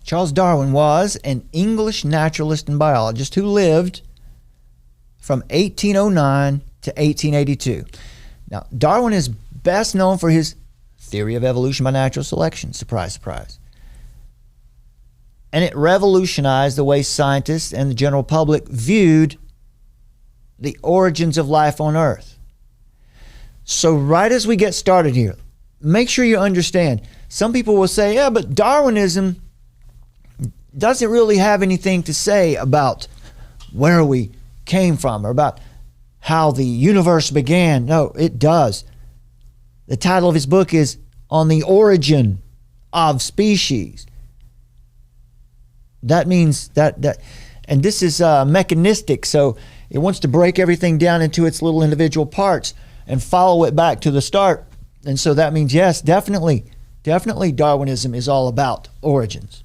Charles Darwin was an English naturalist and biologist who lived from 1809 to 1882. Now, Darwin is best known for his theory of evolution by natural selection. Surprise, surprise. And it revolutionized the way scientists and the general public viewed the origins of life on Earth. So right as we get started here, make sure you understand. Some people will say, yeah, but Darwinism doesn't really have anything to say about where we came from or about how the universe began. No, it does. The title of his book is On the Origin of Species. That means that and this is mechanistic, so it wants to break everything down into its little individual parts and follow it back to the start. And so that means, yes, definitely Darwinism is all about origins.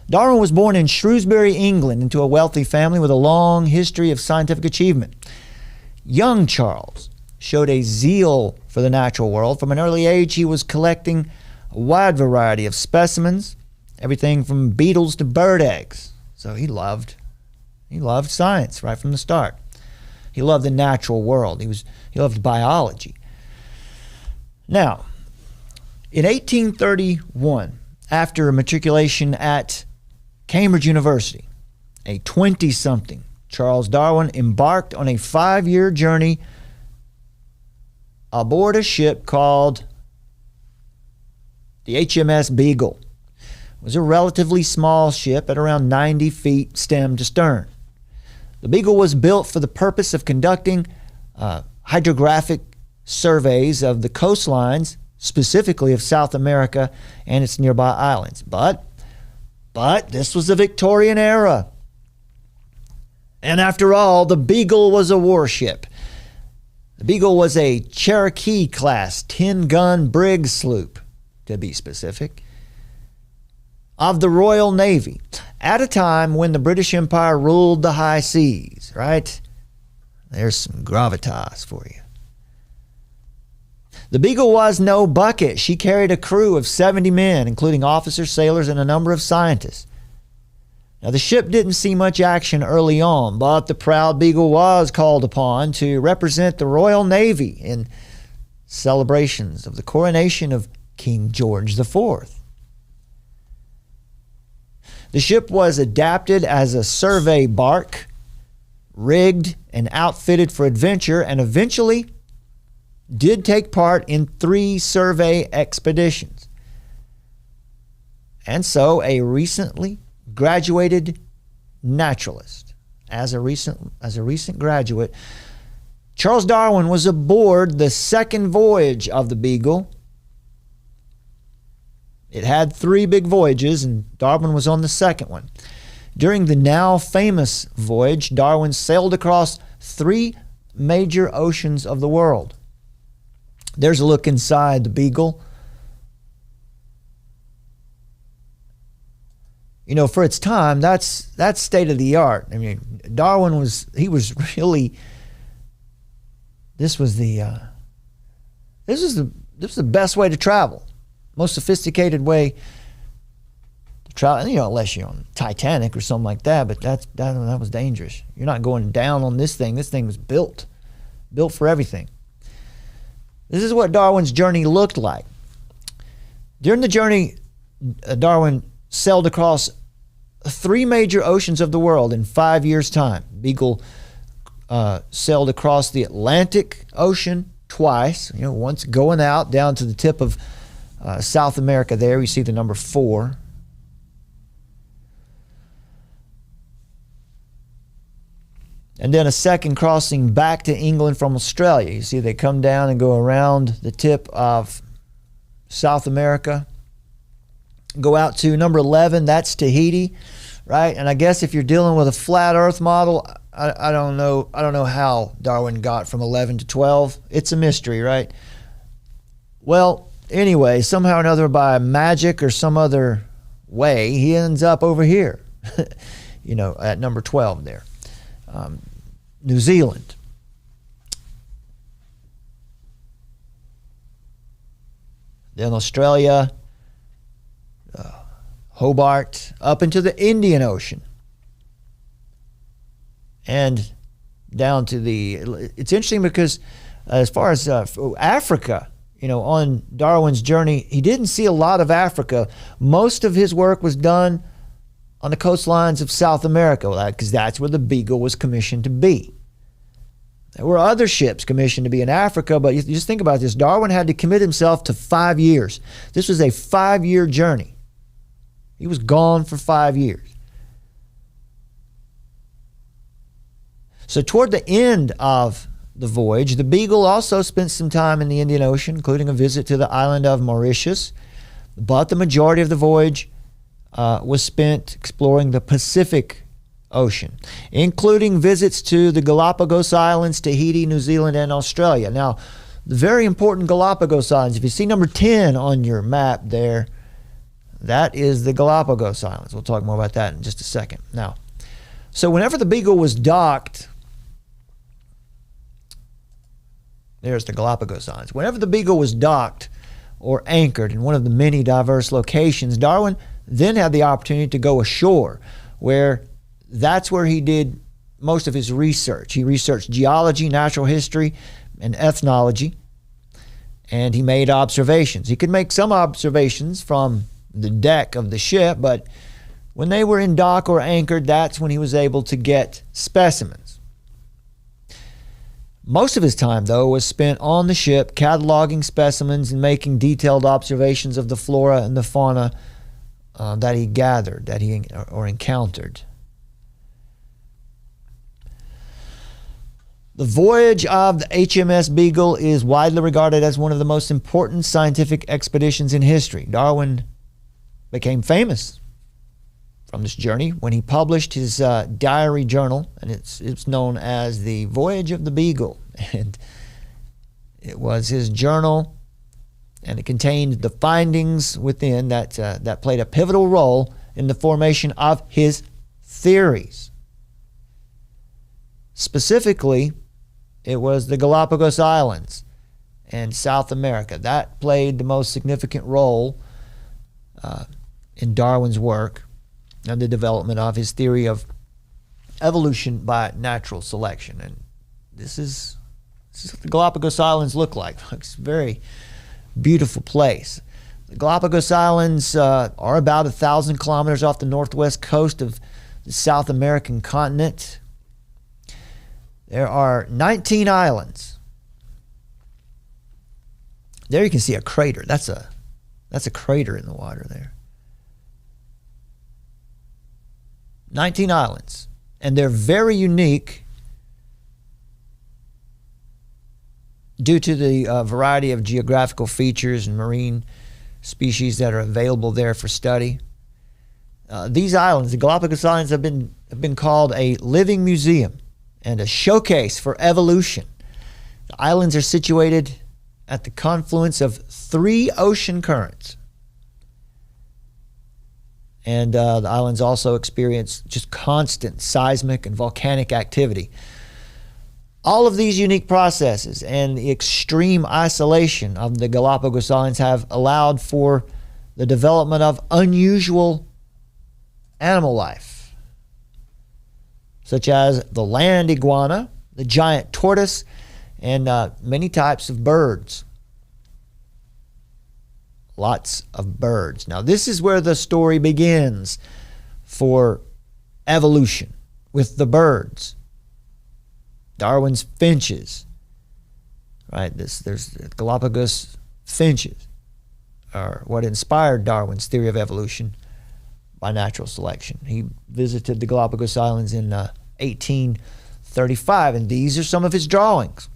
Darwin was born in Shrewsbury, England, into a wealthy family with a long history of scientific achievement. Young Charles showed a zeal for the natural world. From an early age, he was collecting a wide variety of specimens, everything from beetles to bird eggs. So he loved science right from the start. He loved the natural world. He loved biology. Now, in 1831, after matriculation at Cambridge University, a 20-something Charles Darwin embarked on a 5-year journey aboard a ship called the HMS Beagle. It was a relatively small ship at around 90 feet stem to stern. The Beagle was built for the purpose of conducting hydrographic surveys of the coastlines, specifically of South America and its nearby islands. But this was the Victorian era. And after all, the Beagle was a warship. The Beagle was a Cherokee-class 10-gun brig sloop, to be specific, of the Royal Navy, at a time when the British Empire ruled the high seas, right? There's some gravitas for you. The Beagle was no bucket. She carried a crew of 70 men, including officers, sailors, and a number of scientists. Now, the ship didn't see much action early on, but the proud Beagle was called upon to represent the Royal Navy in celebrations of the coronation of King George IV. The ship was adapted as a survey bark, rigged and outfitted for adventure, and eventually did take part in 3 survey expeditions. And so a recently graduated naturalist, as a recent graduate, Charles Darwin was aboard the second voyage of the Beagle. It had 3 big voyages, and Darwin was on the second one. During the now famous voyage, Darwin sailed across 3 major oceans of the world. There's a look inside the Beagle. You know, for its time, that's state of the art. I mean, Darwin was really, this was the best way to travel. Most sophisticated way to travel, you know, unless you're on Titanic or something like that, but that was dangerous. You're not going down on this thing. This thing was built for everything. This is what Darwin's journey looked like. During the journey, Darwin sailed across 3 major oceans of the world in 5 years' time. Beagle sailed across the Atlantic Ocean twice, you know, once going out down to the tip of South America there. You see the number 4. And then a second crossing back to England from Australia. You see they come down and go around the tip of South America. Go out to number 11, that's Tahiti, right? And I guess if you're dealing with a flat earth model, I don't know how Darwin got from 11 to 12. It's a mystery, right? Well, anyway, somehow or another, by magic or some other way, he ends up over here, you know, at number 12 there. New Zealand. Then Australia, Hobart, up into the Indian Ocean, and down to it's interesting because as far as Africa, on Darwin's journey, he didn't see a lot of Africa. Most of his work was done on the coastlines of South America, because that's where the Beagle was commissioned to be. There were other ships commissioned to be in Africa, but you just think about this. Darwin had to commit himself to 5 years. This was a 5-year journey. He was gone for 5 years. So toward the end of the voyage, the Beagle also spent some time in the Indian Ocean, including a visit to the island of Mauritius. But the majority of the voyage was spent exploring the Pacific Ocean, including visits to the Galapagos Islands, Tahiti, New Zealand, and Australia. Now, the very important Galapagos Islands, if you see number 10 on your map there, that is the Galapagos Islands. We'll talk more about that in just a second. Now, so whenever the Beagle was docked, there's the Galapagos Islands. Whenever the Beagle was docked or anchored in one of the many diverse locations, Darwin then had the opportunity to go ashore, that's where he did most of his research. He researched geology, natural history, and ethnology, and he made observations. He could make some observations from the deck of the ship, but when they were in dock or anchored, that's when he was able to get specimens. Most of his time, though, was spent on the ship cataloging specimens and making detailed observations of the flora and the fauna that he gathered, or encountered. The voyage of the HMS Beagle is widely regarded as one of the most important scientific expeditions in history. Darwin became famous from this journey when he published his diary journal, and it's known as the Voyage of the Beagle. And it was his journal, and it contained the findings within that played a pivotal role in the formation of his theories. Specifically, it was the Galapagos Islands and South America. That played the most significant role in Darwin's work and the development of his theory of evolution by natural selection. And this is what the Galapagos Islands look like. It's a very beautiful place. The Galapagos Islands are about 1,000 kilometers off the northwest coast of the South American continent. There are 19 islands. There you can see a crater. That's a crater in the water there. 19 islands. And they're very unique due to the variety of geographical features and marine species that are available there for study. These islands, the Galapagos Islands, have been called a living museum and a showcase for evolution. The islands are situated at the confluence of 3 ocean currents. And the islands also experience just constant seismic and volcanic activity. All of these unique processes and the extreme isolation of the Galapagos Islands have allowed for the development of unusual animal life, such as the land iguana, the giant tortoise, and many types of birds. Lots of birds. Now, this is where the story begins for evolution, with the birds. Darwin's finches, right? There's Galapagos finches are what inspired Darwin's theory of evolution by natural selection. He visited the Galapagos Islands in 1835, and these are some of his drawings.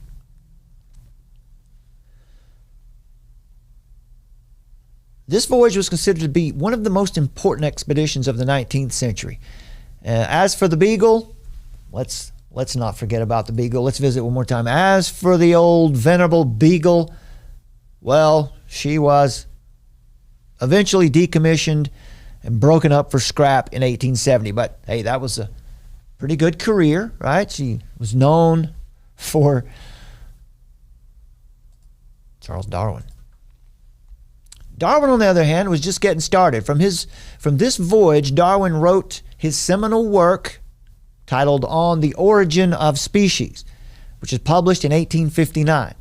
This voyage was considered to be one of the most important expeditions of the 19th century. As for the Beagle, let's not forget about the Beagle. Let's visit one more time. As for the old venerable Beagle, well, she was eventually decommissioned and broken up for scrap in 1870. But hey, that was a pretty good career, right? She was known for Charles Darwin. Darwin, on the other hand, was just getting started. From this voyage, Darwin wrote his seminal work titled On the Origin of Species, which was published in 1859.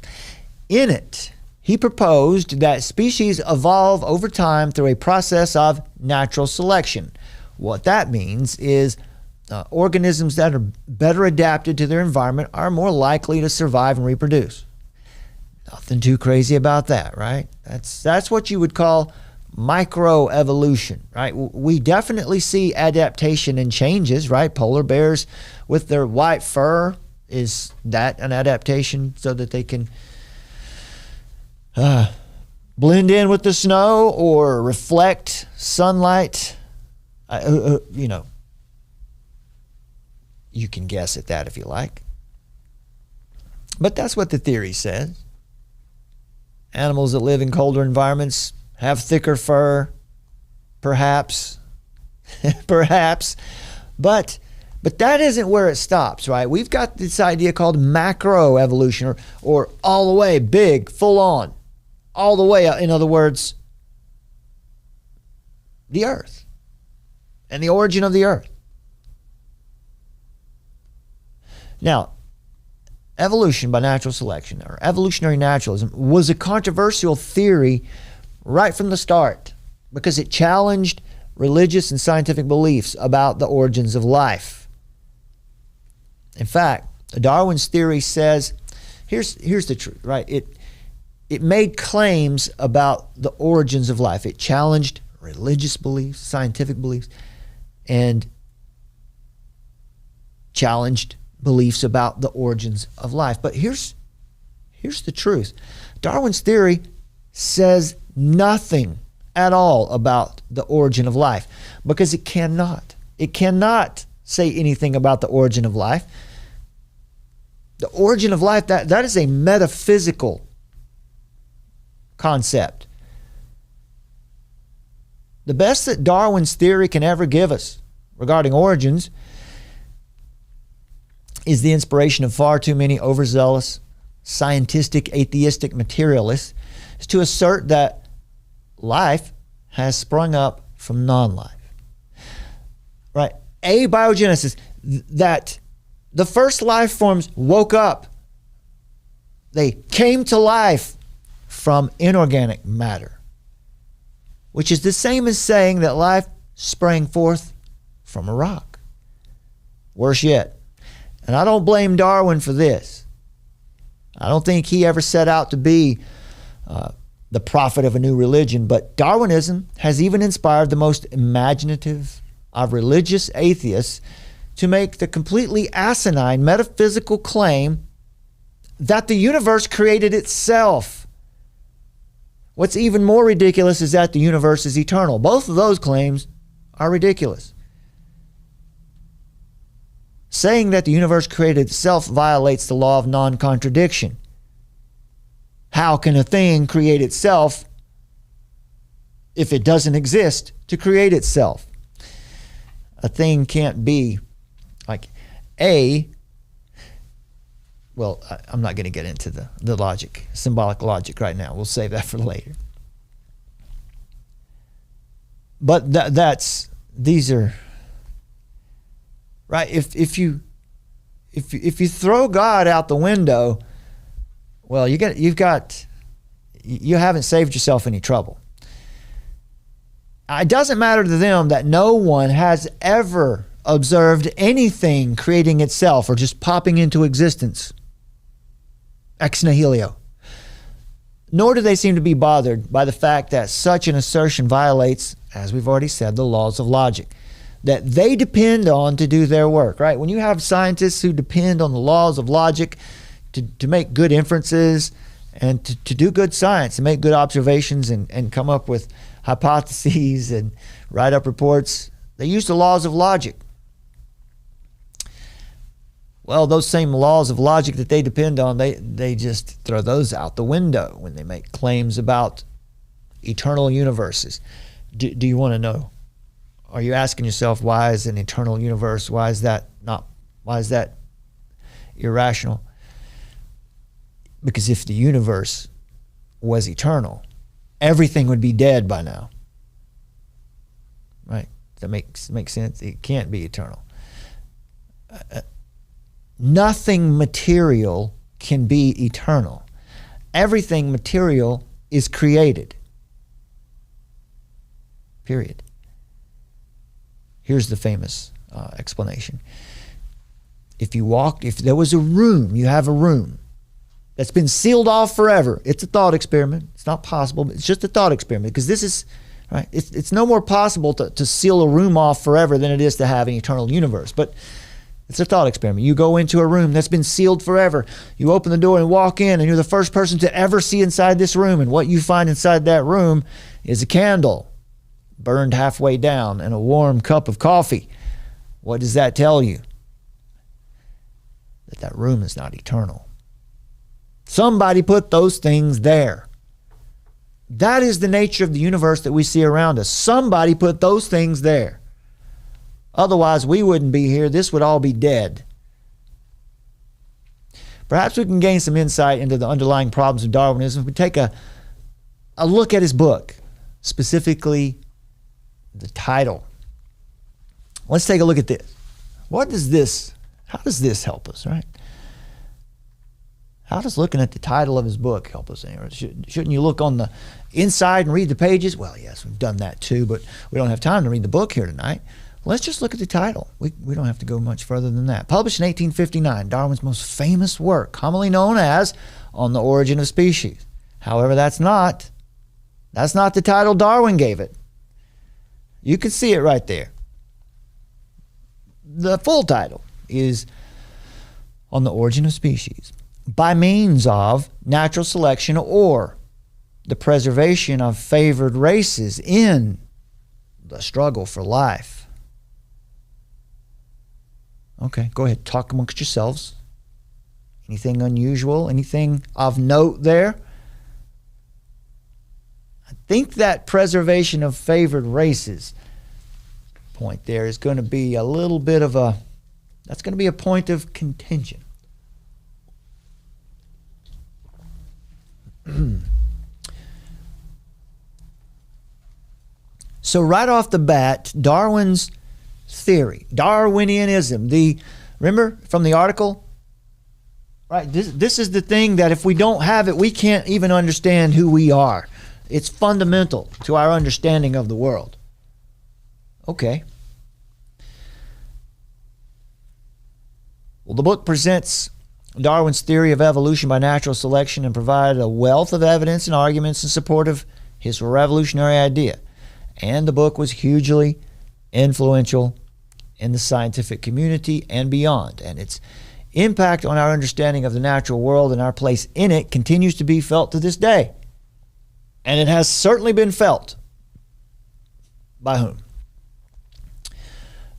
In it, he proposed that species evolve over time through a process of natural selection. What that means is organisms that are better adapted to their environment are more likely to survive and reproduce. Nothing too crazy about that, right? That's what you would call microevolution, right? We definitely see adaptation and changes, right? Polar bears with their white fur, is that an adaptation so that they can blend in with the snow or reflect sunlight? You know, you can guess at that if you like. But that's what the theory says. Animals that live in colder environments have thicker fur, perhaps, perhaps. But that isn't where it stops, right? We've got this idea called macroevolution, or all the way, big, full on, all the way, in other words, the earth and the origin of the earth. Now, evolution by natural selection, or evolutionary naturalism, was a controversial theory right from the start because it challenged religious and scientific beliefs about the origins of life. In fact, Darwin's theory says, here's the truth, right? It made claims about the origins of life. It challenged religious beliefs, scientific beliefs, and challenged beliefs about the origins of life. But here's the truth. Darwin's theory says nothing at all about the origin of life because it cannot. It cannot say anything about the origin of life. The origin of life, that is a metaphysical concept. The best that Darwin's theory can ever give us regarding origins is the inspiration of far too many overzealous, scientistic, atheistic materialists is to assert that life has sprung up from non-life. Right? Abiogenesis, that the first life forms woke up. They came to life from inorganic matter, which is the same as saying that life sprang forth from a rock. Worse yet, and I don't blame Darwin for this. I don't think he ever set out to be the prophet of a new religion, but Darwinism has even inspired the most imaginative of religious atheists to make the completely asinine metaphysical claim that the universe created itself. What's even more ridiculous is that the universe is eternal. Both of those claims are ridiculous. Saying that the universe created itself violates the law of non-contradiction. How can a thing create itself if it doesn't exist to create itself? A thing can't be like well, I'm not going to get into the logic, symbolic logic right now. We'll save that for later. But these are right. If you throw God out the window, well, you haven't saved yourself any trouble. It doesn't matter to them that no one has ever observed anything creating itself or just popping into existence ex nihilo. Nor do they seem to be bothered by the fact that such an assertion violates, as we've already said, the laws of logic that they depend on to do their work, right? When you have scientists who depend on the laws of logic to make good inferences and to do good science and make good observations and come up with hypotheses and write up reports, they use the laws of logic. Well, those same laws of logic that they depend on, they just throw those out the window when they make claims about eternal universes. Do you want to know? Are you asking yourself, why is an eternal universe? Why is that irrational? Because if the universe was eternal everything would be dead by now. Right? That makes sense? It can't be eternal. Nothing material can be eternal. Everything material is created. Period. Here's the famous explanation. If there was a room, you have a room that's been sealed off forever. It's a thought experiment. It's not possible, but it's just a thought experiment, because this is, right? It's no more possible to seal a room off forever than it is to have an eternal universe. But it's a thought experiment. You go into a room that's been sealed forever. You open the door and walk in, and you're the first person to ever see inside this room. And what you find inside that room is a candle burned halfway down and a warm cup of coffee. What does that tell you? That room is not eternal. Somebody put those things there. That is the nature of the universe that we see around us. Somebody put those things there. Otherwise, we wouldn't be here. This would all be dead. Perhaps we can gain some insight into the underlying problems of Darwinism if we take a look at his book, specifically the title. Let's take a look at this. How does this help us, right? How does looking at the title of his book help us? Shouldn't you look on the inside and read the pages? Well, yes, we've done that too, but we don't have time to read the book here tonight. Let's just look at the title. We don't have to go much further than that. Published in 1859, Darwin's most famous work, commonly known as On the Origin of Species. However, that's not the title Darwin gave it. You can see it right there. The full title is On the Origin of Species, by means of natural selection or the preservation of favored races in the struggle for life. Okay, go ahead, talk amongst yourselves. Anything unusual? Anything of note there? I think that preservation of favored races point there is going to be a little bit of that's going to be a point of contention. So right off the bat, Darwin's theory, Darwinianism, remember from the article? Right, this is the thing that if we don't have it, we can't even understand who we are. It's fundamental to our understanding of the world. Okay. Well, the book presents Darwin's theory of evolution by natural selection and provided a wealth of evidence and arguments in support of his revolutionary idea. And the book was hugely influential in the scientific community and beyond. And its impact on our understanding of the natural world and our place in it continues to be felt to this day. And it has certainly been felt. By whom?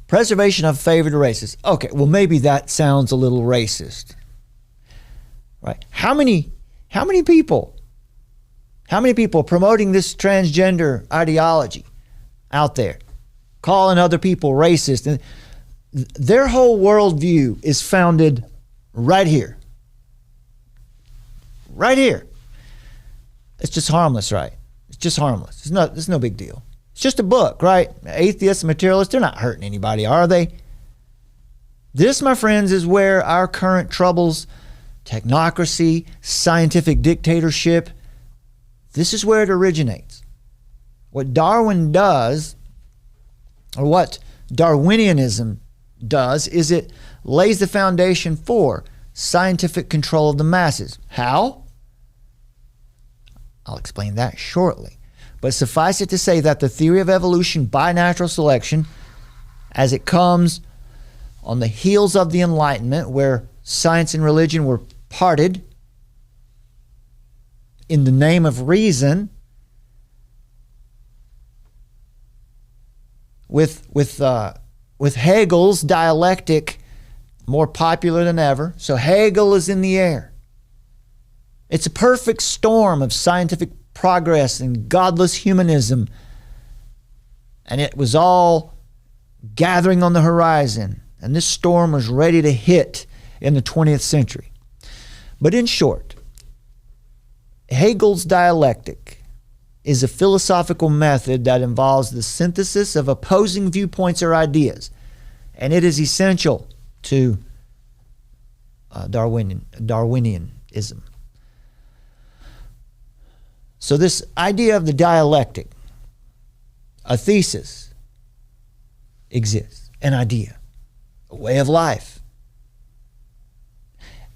Preservation of favored races. Okay, well maybe that sounds a little racist. Right? How many people promoting this transgender ideology out there, calling other people racist, and their whole worldview is founded right here. Right here. It's just harmless, right? It's just harmless. It's no big deal. It's just a book, right? Atheists and materialists, they're not hurting anybody, are they? This, my friends, is where our current troubles, technocracy, scientific dictatorship, this is where it originates. What Darwin does, or what Darwinianism does, is it lays the foundation for scientific control of the masses. How? I'll explain that shortly. But suffice it to say that the theory of evolution by natural selection, as it comes on the heels of the Enlightenment, where science and religion were parted in the name of reason, with Hegel's dialectic more popular than ever. So Hegel is in the air. It's a perfect storm of scientific progress and godless humanism. And it was all gathering on the horizon. And this storm was ready to hit in the 20th century. But in short, Hegel's dialectic is a philosophical method that involves the synthesis of opposing viewpoints or ideas, and it is essential to Darwinianism. So this idea of the dialectic, a thesis, exists, an idea, a way of life.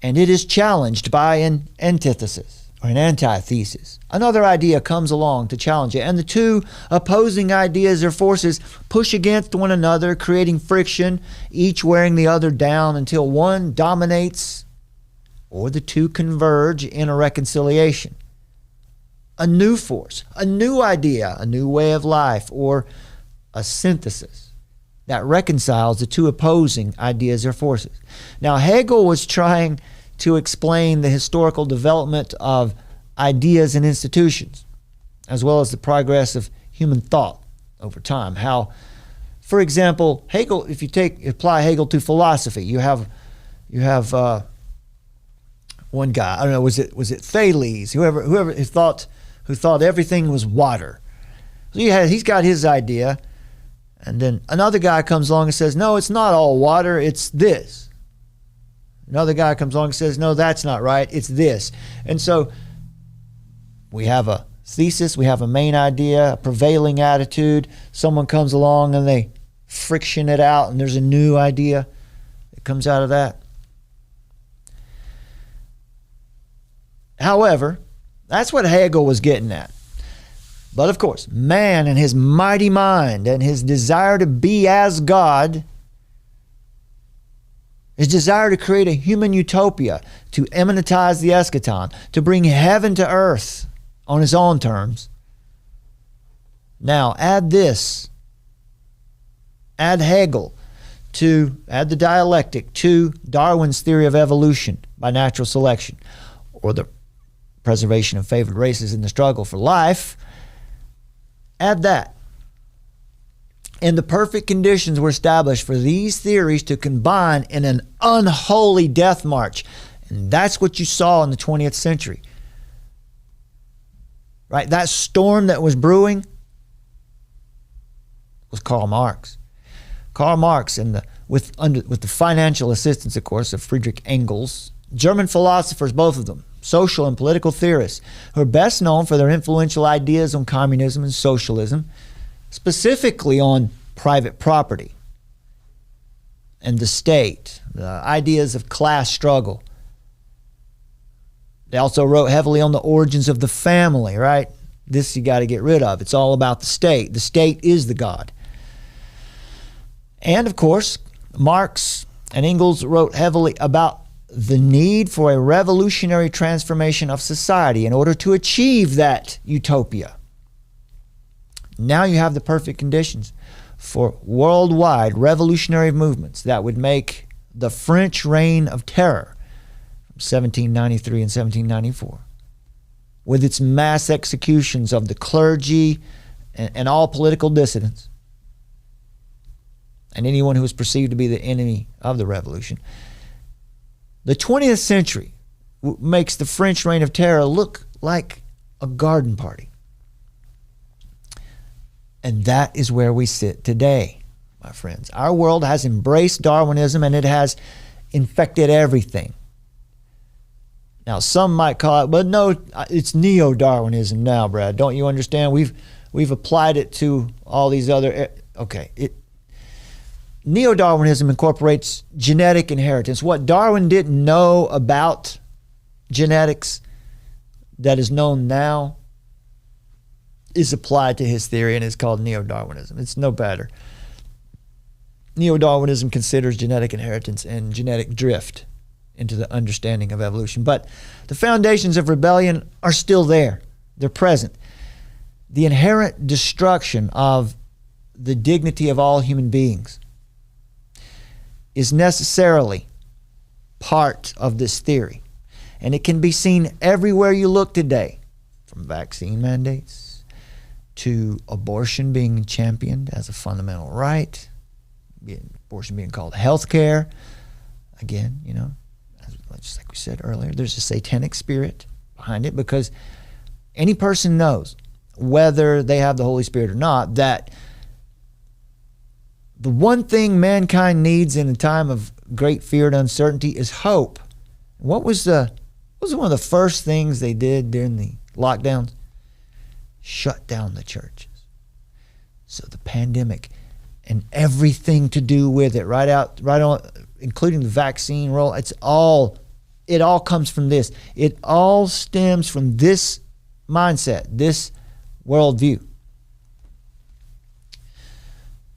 And it is challenged by an antithesis or an antithesis. Another idea comes along to challenge it, and the two opposing ideas or forces push against one another, creating friction, each wearing the other down until one dominates or the two converge in a reconciliation. A new force, a new idea, a new way of life, or a synthesis that reconciles the two opposing ideas or forces. Now, Hegel was trying to explain the historical development of ideas and institutions, as well as the progress of human thought over time. How, for example, Hegel, if you apply Hegel to philosophy, you have one guy, I don't know, was it Thales, whoever who thought everything was water. So he's got his idea, and then another guy comes along and says, no, it's not all water, it's this. Another guy comes along and says, no, that's not right, it's this. And so we have a thesis, we have a main idea, a prevailing attitude. Someone comes along and they friction it out, and there's a new idea that comes out of that. However, that's what Hegel was getting at. But of course, man and his mighty mind and his desire to be as God, his desire to create a human utopia, to immanentize the eschaton, to bring heaven to earth on his own terms. Now, add Hegel, add the dialectic to Darwin's theory of evolution by natural selection, or the preservation of favored races in the struggle for life. Add that, and the perfect conditions were established for these theories to combine in an unholy death march. And that's what you saw in the 20th century. Right? That storm that was brewing was Karl Marx. Karl Marx, with the financial assistance, of course, of Friedrich Engels, German philosophers, both of them, social and political theorists, who are best known for their influential ideas on communism and socialism, specifically on private property and the state, the ideas of class struggle. They also wrote heavily on the origins of the family, right? This you got to get rid of. It's all about the state. The state is the God. And of course, Marx and Engels wrote heavily about the need for a revolutionary transformation of society in order to achieve that utopia. Now you have the perfect conditions for worldwide revolutionary movements that would make the French Reign of Terror from 1793 and 1794, with its mass executions of the clergy and all political dissidents and anyone who was perceived to be the enemy of the revolution. The 20th century makes the French Reign of Terror look like a garden party. And that is where we sit today, my friends. Our world has embraced Darwinism, and it has infected everything. Now, some might call it, but no, it's neo-Darwinism now, Brad. Don't you understand? We've applied it to all these other... Okay, Neo-Darwinism incorporates genetic inheritance. What Darwin didn't know about genetics that is known now is applied to his theory, and it's called Neo-Darwinism. It's no better. Neo-Darwinism considers genetic inheritance and genetic drift into the understanding of evolution. But the foundations of rebellion are still there. They're present. The inherent destruction of the dignity of all human beings is necessarily part of this theory. And it can be seen everywhere you look today, from vaccine mandates to abortion being championed as a fundamental right, abortion being called health care. Again, just like we said earlier, there's a satanic spirit behind it, because any person knows whether they have the Holy Spirit or not, that the one thing mankind needs in a time of great fear and uncertainty is hope. What was one of the first things they did during the lockdowns? Shut down the churches. So the pandemic and everything to do with it, right on, including the vaccine role, it all comes from this. It all stems from this mindset, this worldview.